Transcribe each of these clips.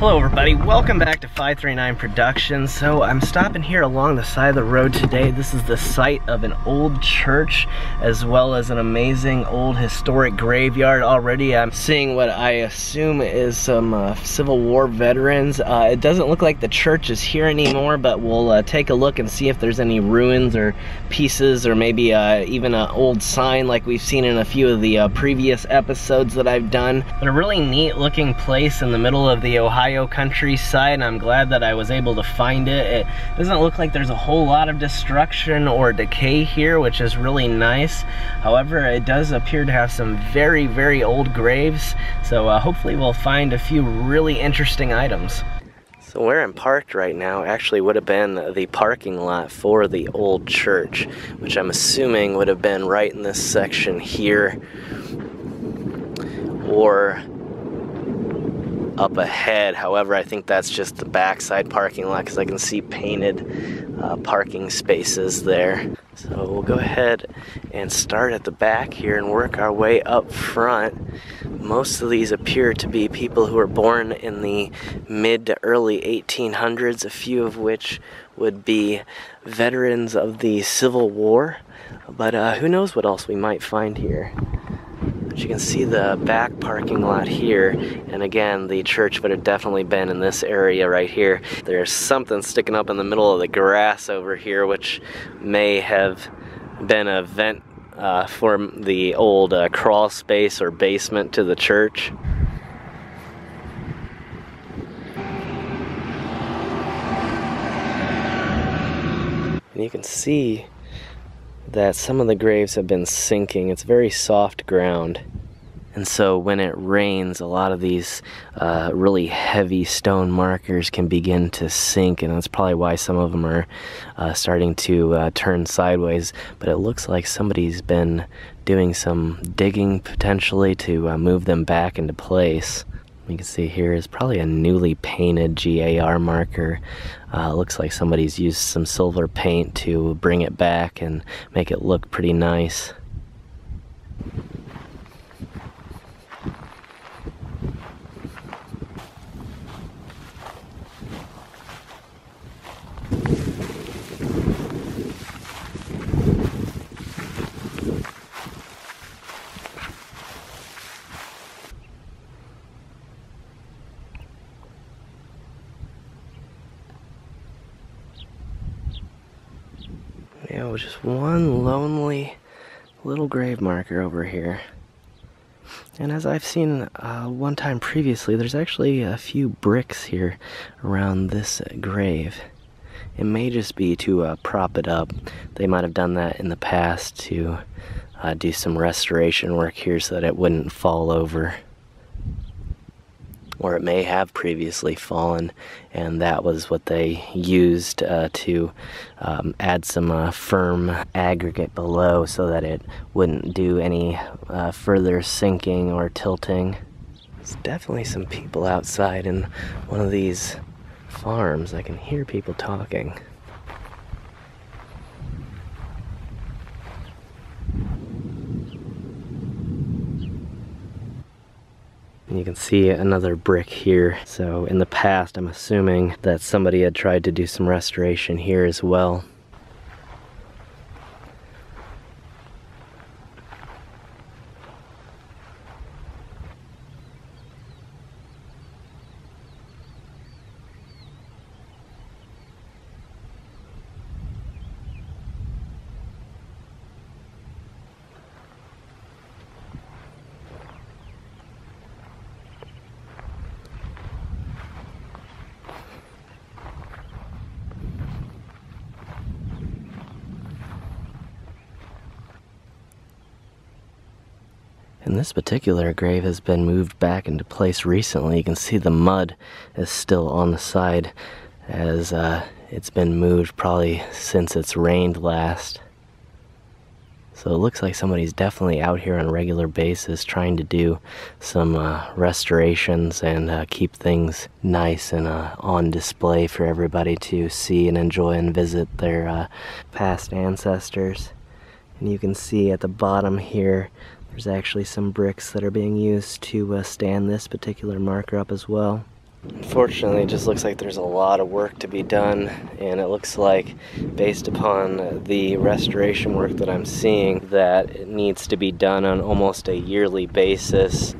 Hello everybody, welcome back to 539 Productions. So I'm stopping here along the side of the road today. This is the site of an old church as well as an amazing old historic graveyard. Already I'm seeing what I assume is some Civil War veterans. It doesn't look like the church is here anymore, but we'll take a look and see if there's any ruins or pieces or maybe even an old sign like we've seen in a few of the previous episodes that I've done. But a really neat looking place in the middle of the Ohio countryside, and I'm glad that I was able to find it. It doesn't look like there's a whole lot of destruction or decay here, which is really nice. However, it does appear to have some very, very old graves, so hopefully we'll find a few really interesting items. So where I'm parked right now actually would have been the parking lot for the old church, which I'm assuming would have been right in this section here, or up ahead. However, I think that's just the backside parking lot because I can see painted parking spaces there. So we'll go ahead and start at the back here and work our way up front. Most of these appear to be people who were born in the mid to early 1800s, a few of which would be veterans of the Civil War. But who knows what else we might find here. But you can see the back parking lot here, and again, the church would have definitely been in this area right here. There's something sticking up in the middle of the grass over here, which may have been a vent for the old crawl space or basement to the church. And you can see that some of the graves have been sinking. It's very soft ground, and so when it rains, a lot of these really heavy stone markers can begin to sink, and that's probably why some of them are starting to turn sideways. But it looks like somebody's been doing some digging potentially to move them back into place. You can see here is probably a newly painted GAR marker. Looks like somebody's used some silver paint to bring it back and make it look pretty nice. Yeah, just one lonely little grave marker over here. And as I've seen one time previously, there's actually a few bricks here around this grave. It may just be to prop it up. They might have done that in the past to do some restoration work here so that it wouldn't fall over. Or it may have previously fallen, and that was what they used to add some firm aggregate below so that it wouldn't do any further sinking or tilting. There's definitely some people outside in one of these farms. I can hear people talking. You can see another brick here. So in the past, I'm assuming that somebody had tried to do some restoration here as well. And this particular grave has been moved back into place recently. You can see the mud is still on the side as it's been moved probably since it's rained last. So it looks like somebody's definitely out here on a regular basis trying to do some restorations and keep things nice and on display for everybody to see and enjoy and visit their past ancestors. And you can see at the bottom here there's actually some bricks that are being used to stand this particular marker up as well. Unfortunately, it just looks like there's a lot of work to be done, and it looks like, based upon the restoration work that I'm seeing, that it needs to be done on almost a yearly basis.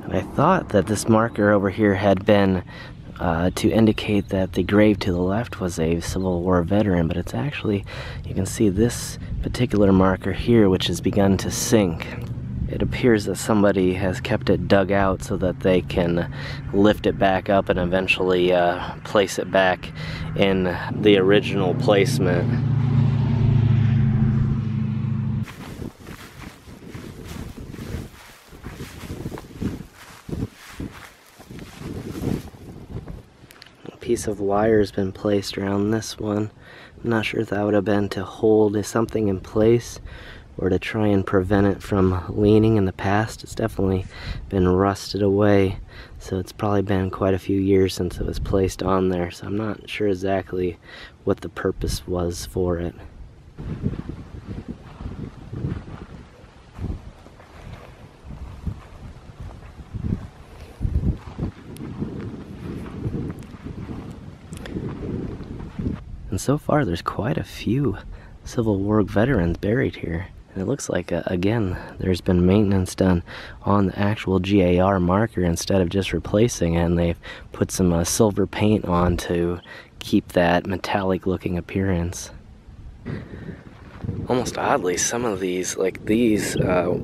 I thought that this marker over here had been to indicate that the grave to the left was a Civil War veteran, but it's actually, you can see this particular marker here, which has begun to sink. It appears that somebody has kept it dug out so that they can lift it back up and eventually place it back in the original placement. Piece of wire has been placed around this one. I'm not sure if that would have been to hold something in place or to try and prevent it from leaning in the past. It's definitely been rusted away, so it's probably been quite a few years since it was placed on there, so I'm not sure exactly what the purpose was for it. And so far there's quite a few Civil War veterans buried here. And it looks like, again, there's been maintenance done on the actual GAR marker instead of just replacing it, and they've put some silver paint on to keep that metallic looking appearance. Almost oddly, some of these, like these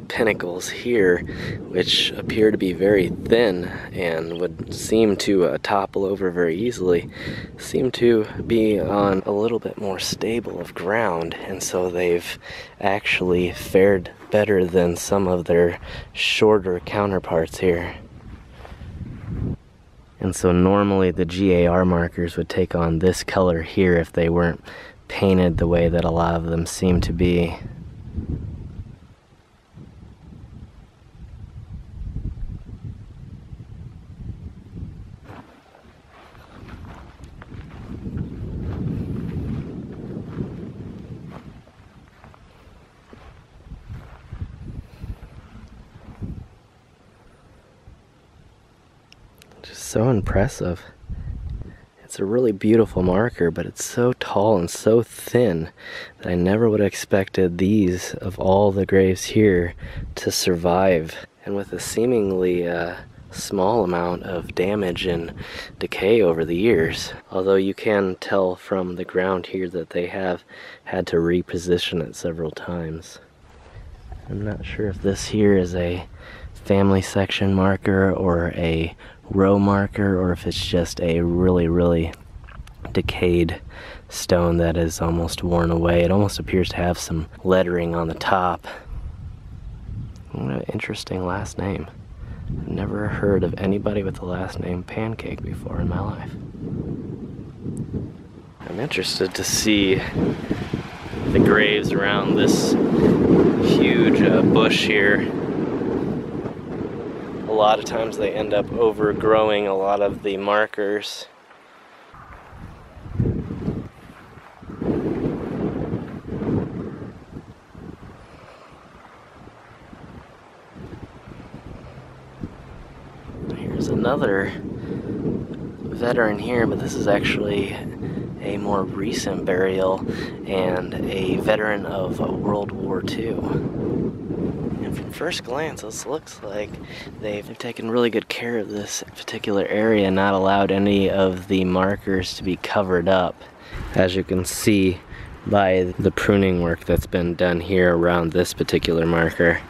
pinnacles here, which appear to be very thin and would seem to topple over very easily, seem to be on a little bit more stable of ground, and so they've actually fared better than some of their shorter counterparts here. And so normally the GAR markers would take on this color here if they weren't painted the way that a lot of them seem to be. Just so impressive. It's a really beautiful marker, but it's so tall and so thin that I never would have expected these, of all the graves here, to survive. And with a seemingly small amount of damage and decay over the years. Although you can tell from the ground here that they have had to reposition it several times. I'm not sure if this here is a family section marker or a row marker, or if it's just a really decayed stone that is almost worn away. It almost appears to have some lettering on the top. What an interesting last name. I've never heard of anybody with the last name Pancake before in my life. I'm interested to see the graves around this huge bush here. A lot of times they end up overgrowing a lot of the markers. Here's another veteran here, but this is actually a more recent burial and a veteran of World War II. And from first glance, this looks like they've taken really good care of this particular area and not allowed any of the markers to be covered up, as you can see by the pruning work that's been done here around this particular marker.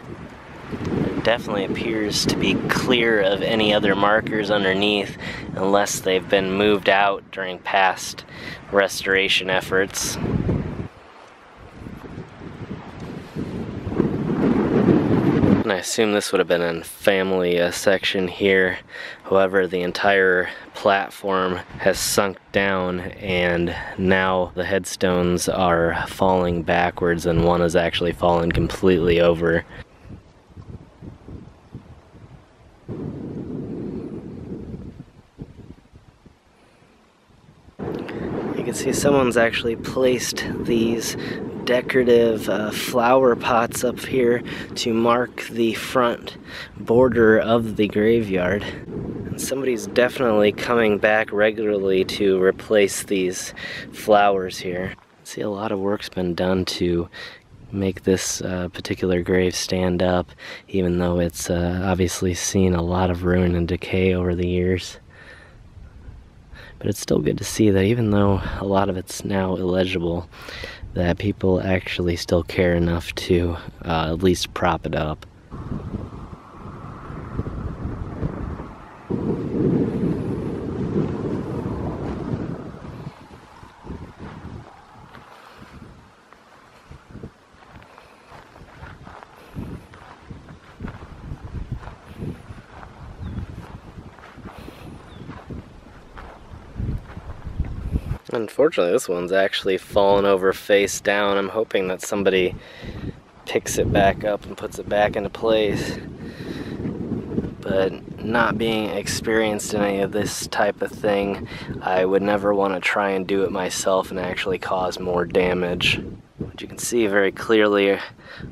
It definitely appears to be clear of any other markers underneath, unless they've been moved out during past restoration efforts. And I assume this would have been a family section here. However, the entire platform has sunk down, and now the headstones are falling backwards, and one has actually fallen completely over. You can can see someone's actually placed these decorative flower pots up here to mark the front border of the graveyard. And somebody's definitely coming back regularly to replace these flowers here. See, a lot of work's been done to make this particular grave stand up, even though it's obviously seen a lot of ruin and decay over the years. But it's still good to see that even though a lot of it's now illegible, that people actually still care enough to at least prop it up. Unfortunately, this one's actually fallen over face down. I'm hoping that somebody picks it back up and puts it back into place. But not being experienced in any of this type of thing, I would never want to try and do it myself and actually cause more damage. But you can see very clearly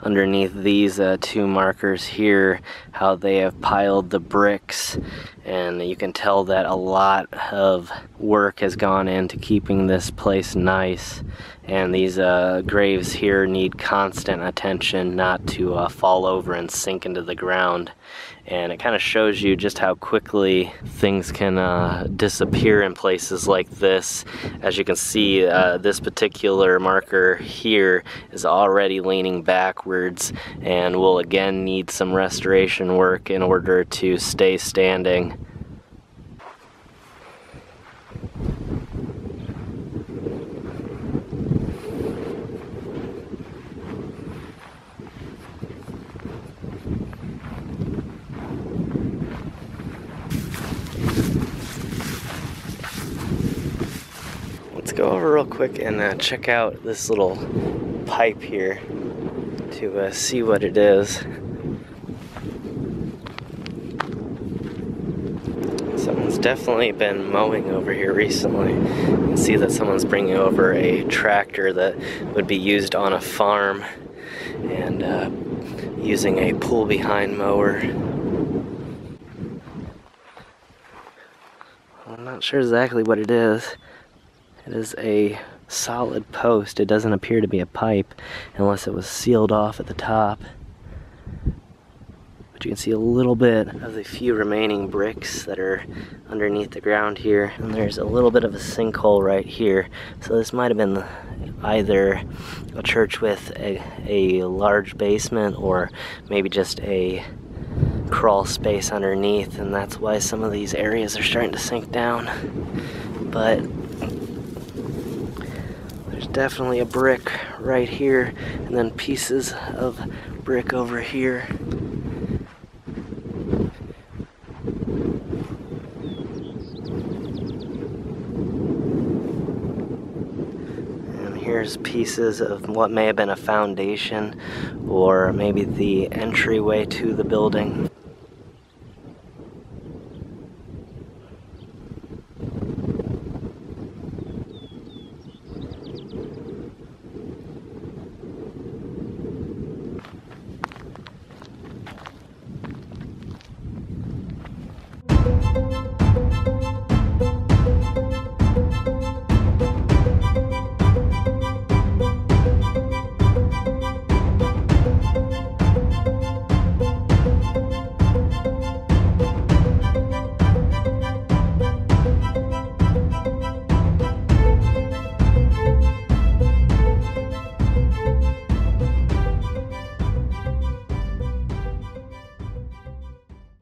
underneath these two markers here how they have piled the bricks, and you can tell that a lot of work has gone into keeping this place nice, and these graves here need constant attention not to fall over and sink into the ground. And it kind of shows you just how quickly things can disappear in places like this. As you can see, this particular marker here is already leaning backwards and will again need some restoration work in order to stay standing. Let's go over real quick and check out this little pipe here to see what it is. Someone's definitely been mowing over here recently. You can see that someone's bringing over a tractor that would be used on a farm and using a pull-behind mower. I'm not sure exactly what it is. It is a solid post. It doesn't appear to be a pipe unless it was sealed off at the top. But you can see a little bit of the few remaining bricks that are underneath the ground here. And there's a little bit of a sinkhole right here. So this might have been either a church with a large basement or maybe just a crawl space underneath, and that's why some of these areas are starting to sink down. But there's definitely a brick right here, and then pieces of brick over here. And here's pieces of what may have been a foundation, or maybe the entryway to the building.